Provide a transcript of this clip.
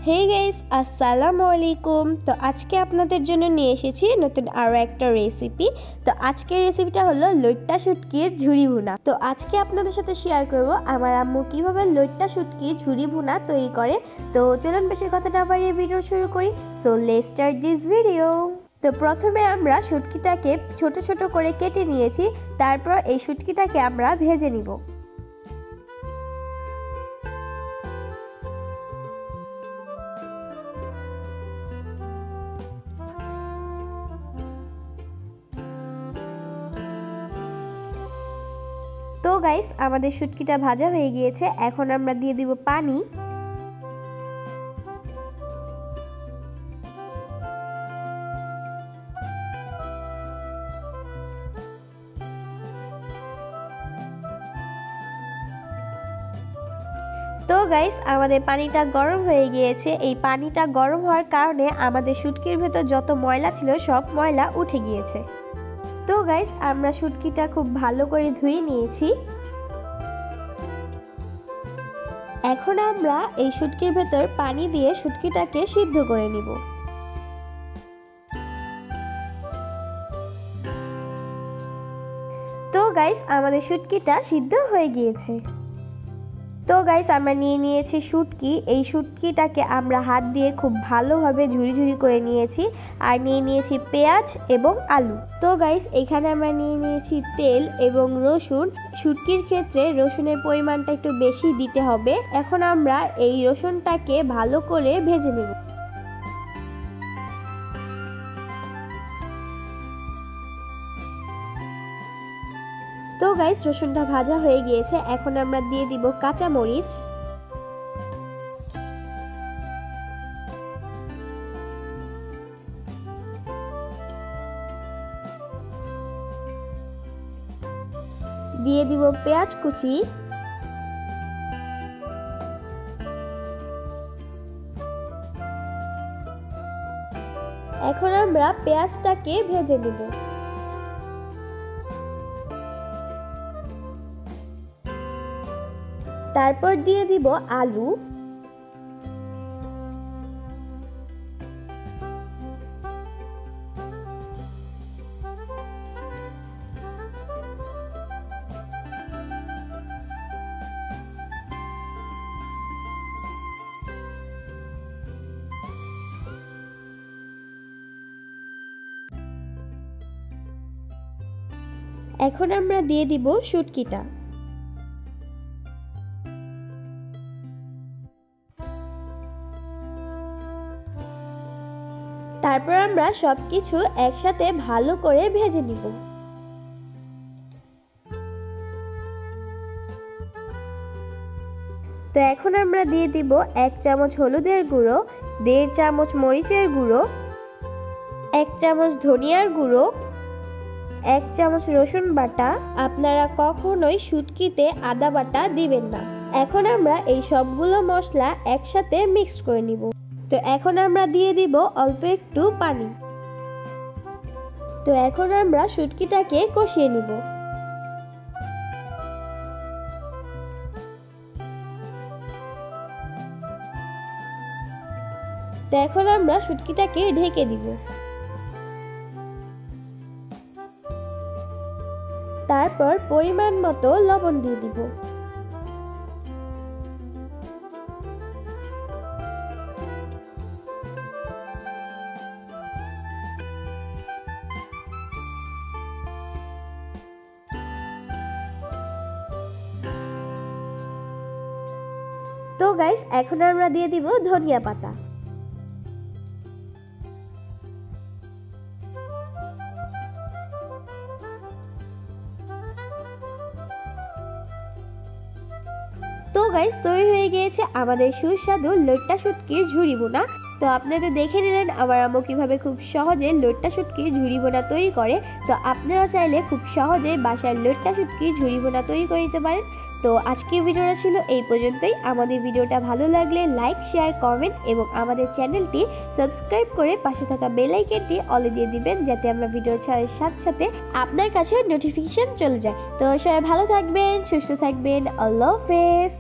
Hey guys আসসালামু আলাইকুম। তো আজকে আপনাদের জন্য নিয়ে এসেছি নতুন আরো একটা রেসিপি। তো আজকের রেসিপিটা হলো লইট্টা শুটকির ঝুরি ভুনা। তো আজকে আপনাদের সাথে শেয়ার করব আমার আম্মু কিভাবে লইট্টা শুটকি ঝুরি ভুনা তৈরি করে। তো চলুন বেশি কথা না বাড়িয়ে ভিডিও শুরু করি। So let's start this video. তো প্রথমে আমরা শুটকিটাকে ছোট ছোট করে কেটে নিয়েছি, তারপর এই শুটকিটাকে আমরা ভেজে নিব। তো গাইস আমাদের শুটকিটা ভাজা হয়ে গিয়েছে, এখন আমরা দিয়ে দিব পানি। তো গাইস আমাদের পানিটা গরম হয়ে গিয়েছে। এই পানিটা গরম হওয়ার কারণে আমাদের শুটকির ভেতর যত ময়লা ছিল সব ময়লা উঠে গিয়েছে। তো গাইস আমরা শুটকিটা খুব ভালো করে ধুয়ে নিয়েছি। এখন আমরা এই শুটকির ভেতর পানি দিয়ে শুটকিটাকে সিদ্ধ করে নিব। তো গাইস আমাদের শুটকিটা সিদ্ধ হয়ে গিয়েছে। তো গাইস আমরা নিয়ে নিয়েছি শুটকি। এই শুটকিটাকে আমরা হাত দিয়ে খুব ভালোভাবে ঝুরি ঝুরি করে নিয়েছি, আর নিয়ে নিয়েছি পেঁয়াজ এবং আলু। তো গাইস এখানে আমরা নিয়ে নিয়েছি তেল এবং রসুন। শুটকির ক্ষেত্রে রসুনের পরিমাণটা একটু বেশি দিতে হবে। এখন আমরা এই রসুনটাকে ভালো করে ভেজে নেব। তো গাইস রসুনটা ভাজা হয়ে গিয়েছে, এখন আমরা দিয়ে দিব কাঁচা মরিচ। দিয়ে দিব পেঁয়াজ কুচি। এখন আমরা পেঁয়াজটাকে ভেজে নেব। তারপর দিয়ে দিব আলু। এখন আমরা দিয়ে দিব শুটকিটা। তারপর আমরা সবকিছু একসাথে ভালো করে ভেজে নিব। তো এখন আমরা দিয়ে দিব 1 চামচ হলুদের গুঁড়ো, 1.5 চামচ মরিচের গুঁড়ো, 1 চামচ ধনিয়ার গুঁড়ো, 1 চামচ রসুন বাটা। আপনারা কখনোই শুটকিতে আদা বাটা দিবেন না। এখন আমরা এই সবগুলো মশলা একসাথে মিক্স করে নিব। তো এখন আমরা দিয়ে দিব অল্প একটু পানি। তো এখন আমরা শুটকিটাকে কষিয়ে নিব। তো এখন আমরা শুটকিটাকে ঢেকে দিব। তারপর পরিমাণ মতো লবণ দিয়ে দিব। তো গাইস এখন আমরা দিয়ে দিব ধনিয়া পাতা। তো গাইস তৈরি হয়ে গিয়েছে আমাদের সুস্বাদু লইট্টা শুটকির ঝুরি ভুনা। তো আপনারা দেখে নিলেন আমার আম্মু কিভাবে খুব সহজে লইট্টা শুটকির ঝুরি ভুনা তৈরি করে। তো আপনারা চাইলে খুব সহজে বাসায় লইট্টা শুটকির ঝুরি ভুনা তৈরি করে নিতে পারেন। তো আজকের ভিডিওটা ছিল এই পর্যন্তই। আমাদের ভিডিওটা ভালো লাগলে লাইক, শেয়ার, কমেন্ট এবং আমাদের চ্যানেলটি সাবস্ক্রাইব করে পাশে থাকা বেল আইকনটি অলে দিয়ে দিবেন, যাতে আমরা ভিডিও ছাড়ার সাথে সাথে আপনার কাছে নোটিফিকেশন চলে যায়। তো সবাই ভালো থাকবেন, সুস্থ থাকবেন। আল্লাহ হাফেজ।